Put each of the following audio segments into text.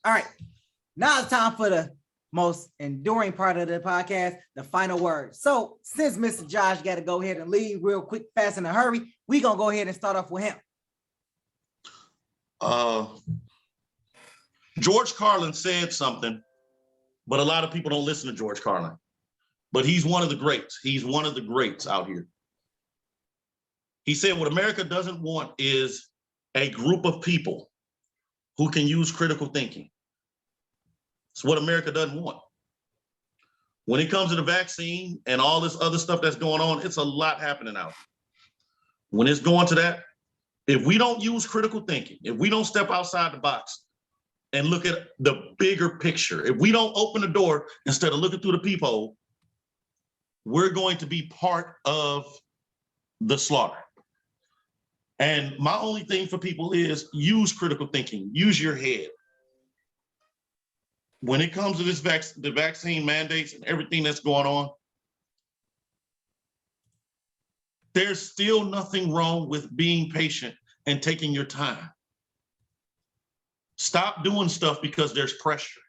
All right. Now it's time for the most enduring part of the podcast, the final word. So since Mr. Josh got to go ahead and leave real quick, fast, in a hurry, we're going to go ahead and start off with him. George Carlin said something, but a lot of people don't listen to George Carlin. But he's one of the greats. He's one of the greats out here. He said what America doesn't want is a group of people who can use critical thinking. It's what America doesn't want. When it comes to the vaccine and all this other stuff that's going on, it's a lot happening out. When it's going to that, if we don't use critical thinking, if we don't step outside the box and look at the bigger picture, if we don't open the door instead of looking through the peephole, we're going to be part of the slaughter. And my only thing for people is use critical thinking, use your head. When it comes to this the vaccine mandates and everything that's going on, there's still nothing wrong with being patient and taking your time. Stop doing stuff because there's pressure.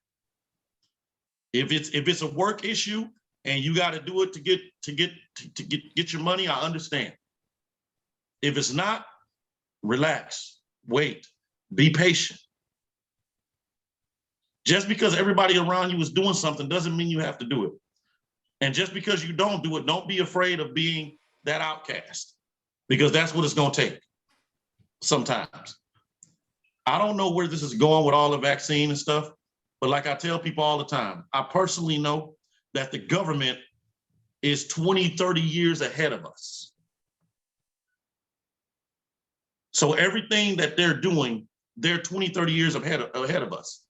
If it's a work issue and you got to do it to get your money, I understand. If it's not, relax, wait, be patient. Just because everybody around you is doing something doesn't mean you have to do it. And just because you don't do it, don't be afraid of being that outcast, because that's what it's going to take sometimes. I don't know where this is going with all the vaccine and stuff, but like I tell people all the time, I personally know that the government is 20, 30 years ahead of us. So everything that they're doing, they're 20, 30 years ahead of us.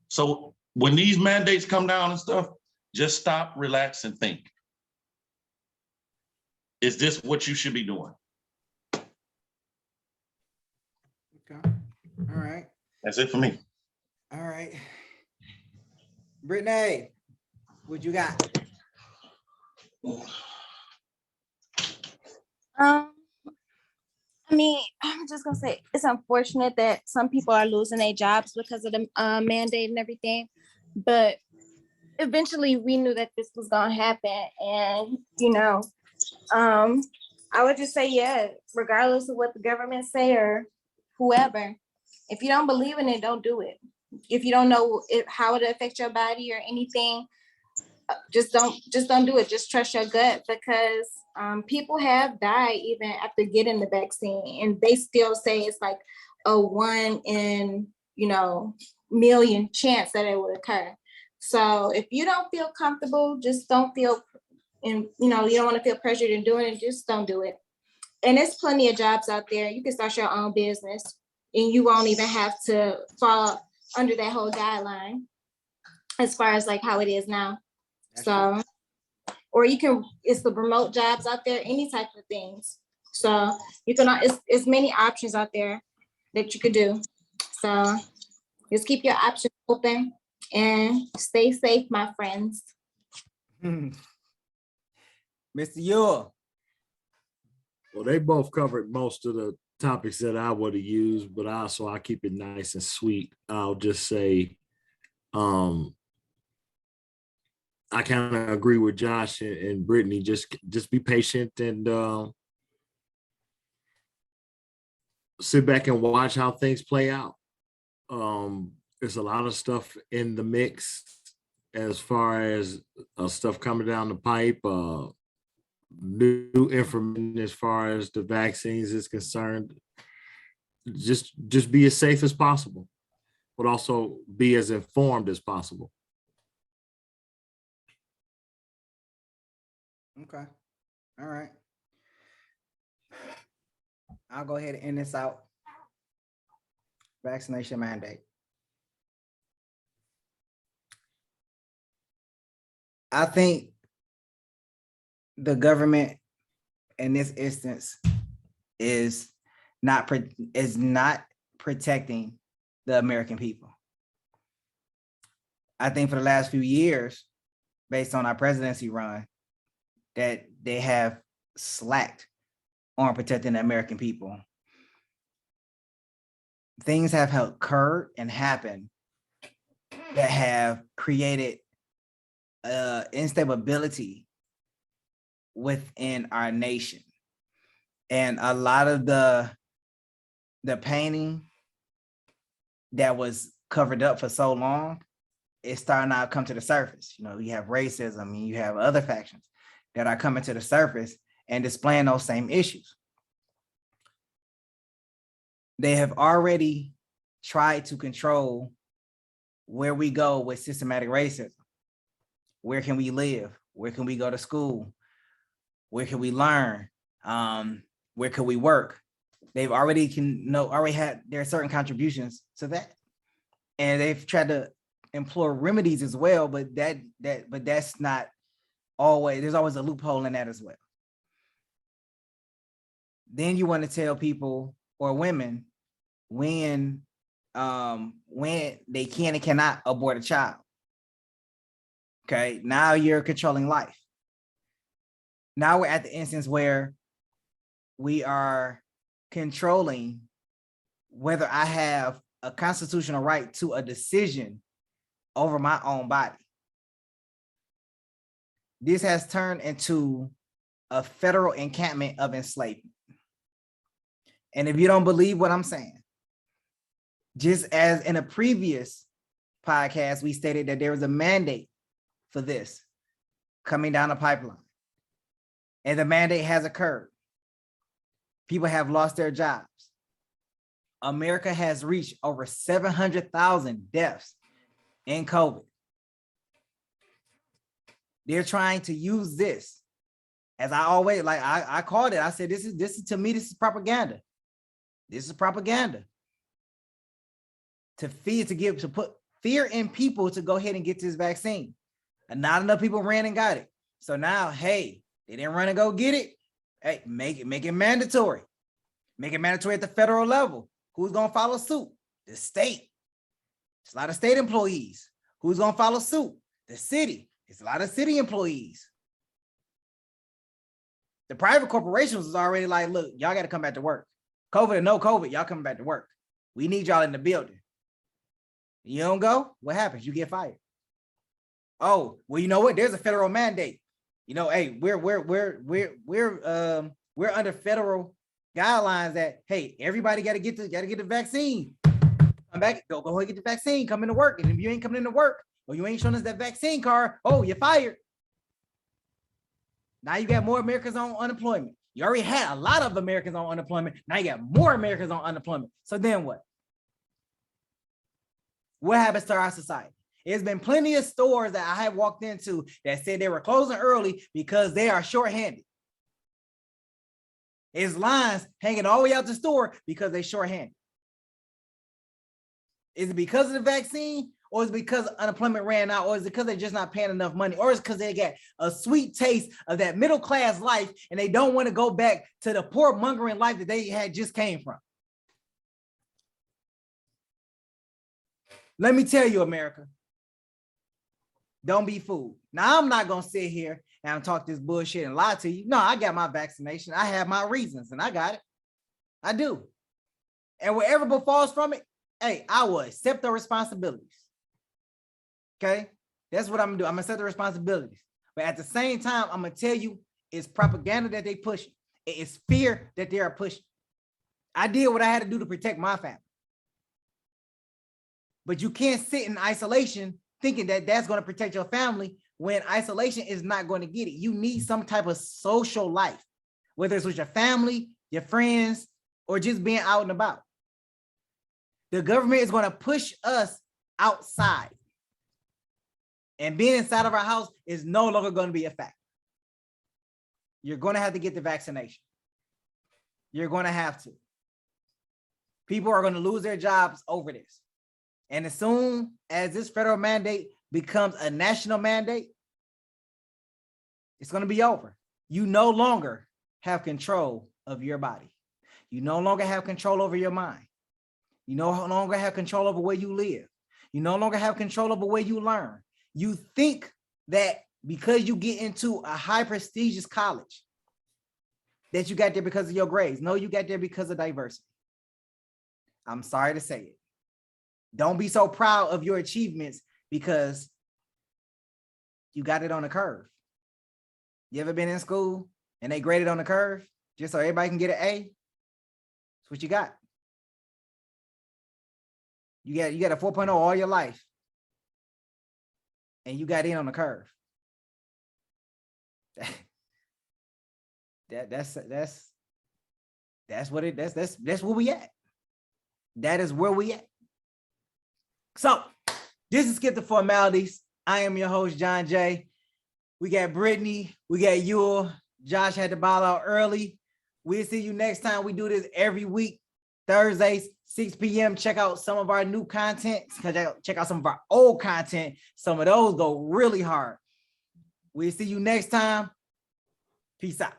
So when these mandates come down and stuff, just stop, relax, and think. Is this what you should be doing? Okay. All right. That's it for me. All right. Brittany, what you got? I mean, I'm just gonna say it's unfortunate that some people are losing their jobs because of the mandate and everything, but eventually we knew that this was gonna happen, and I would just say, yeah, regardless of what the government say or whoever, if you don't believe in it, don't do it. If you don't know how it affects your body or anything, just don't do it. Just trust your gut, because people have died even after getting the vaccine, and they still say it's like a 1 in million chance that it would occur. So if you don't feel comfortable, just don't feel, and you don't want to feel pressured in doing it, just don't do it. And there's plenty of jobs out there. You can start your own business and you won't even have to fall under that whole guideline as far as like how it is now. So, or it's the remote jobs out there, any type of things. So you can, it's many options out there that you could do. So just keep your options open and stay safe, my friends. Mr. Ewell. Well, they both covered most of the topics that I would have used, but also I keep it nice and sweet. I'll just say, I kind of agree with Josh and Brittany. Just be patient and sit back and watch how things play out. There's a lot of stuff in the mix as far as stuff coming down the pipe, new information as far as the vaccines is concerned. Just be as safe as possible, but also be as informed as possible. Okay. All right. I'll go ahead and end this out. Vaccination mandate. I think the government in this instance is not protecting the American people. I think for the last few years, based on our presidency run, that they have slacked on protecting the American people. Things have occurred and happened that have created instability within our nation. And a lot of the painting that was covered up for so long, it's starting to come to the surface. You know, you have racism and you have other factions that are coming to the surface and displaying those same issues. They have already tried to control where we go with systematic racism. Where can we live? Where can we go to school? Where can we learn? Where can we work? They've already had their certain contributions to that. And they've tried to employ remedies as well, but that's not always, there's always a loophole in that as well. Then you want to tell people or women when they can and cannot abort a child. Okay, now you're controlling life. Now we're at the instance where we are controlling whether I have a constitutional right to a decision over my own body. This has turned into a federal encampment of enslavement. And if you don't believe what I'm saying, just as in a previous podcast, we stated that there was a mandate for this coming down the pipeline. And the mandate has occurred. People have lost their jobs. America has reached over 700,000 deaths in COVID. They're trying to use this, as I always, like I called it, I said, this is to me, this is propaganda. This is propaganda. To put fear in people to go ahead and get this vaccine. And not enough people ran and got it. So now, hey, they didn't run and go get it. Hey, make it mandatory. Make it mandatory at the federal level. Who's gonna follow suit? The state. It's a lot of state employees. Who's gonna follow suit? The city. It's a lot of city employees. The private corporations was already like, look, y'all gotta come back to work. COVID or no COVID, y'all coming back to work. We need y'all in the building. You don't go, what happens? You get fired. Oh, well, you know what? There's a federal mandate. You know, hey, we're under federal guidelines that, hey, everybody got to get the vaccine. Come back, go ahead and get the vaccine. Come into work, and if you ain't coming into work or you ain't showing us that vaccine card, oh, you're fired. Now you got more Americans on unemployment. You already had a lot of Americans on unemployment. Now you got more Americans on unemployment. So then what? What happens to our society? There's been plenty of stores that I have walked into that said they were closing early because they are shorthanded. There's lines hanging all the way out the store because they're shorthanded. Is it because of the vaccine, or is it because unemployment ran out, or is it because they're just not paying enough money, or is it because they get a sweet taste of that middle class life and they don't want to go back to the poor mongering life that they had just came from? Let me tell you, America, don't be fooled. Now, I'm not going to sit here and talk this bullshit and lie to you. No, I got my vaccination. I have my reasons and I got it. I do. And whatever befalls from it, hey, I will accept the responsibilities. Okay? That's what I'm going to do. I'm going to accept the responsibilities. But at the same time, I'm going to tell you, it's propaganda that they push. It's fear that they are pushing. I did what I had to do to protect my family. But you can't sit in isolation thinking that that's going to protect your family when isolation is not going to get it. You need some type of social life, whether it's with your family, your friends, or just being out and about. The government is going to push us outside. And being inside of our house is no longer going to be a fact. You're going to have to get the vaccination. You're going to have to. People are going to lose their jobs over this. And as soon as this federal mandate becomes a national mandate, it's going to be over. You no longer have control of your body. You no longer have control over your mind. You no longer have control over where you live. You no longer have control over where you learn. You think that because you get into a high prestigious college, that you got there because of your grades. No, you got there because of diversity. I'm sorry to say it. Don't be so proud of your achievements because you got it on a curve. You ever been in school and they graded on the curve just so everybody can get an A? That's what you got. You got a 4.0 all your life, and you got in on the curve. That's what it that's where we at. That is where we at. So this is Skip the Formalities. I am your host, John J. We got Brittany, we got Yule. Josh had to ball out early. We'll see you next time. We do this every week, Thursdays, 6 p.m. Check out some of our new content. Check out some of our old content. Some of those go really hard. We'll see you next time. Peace out.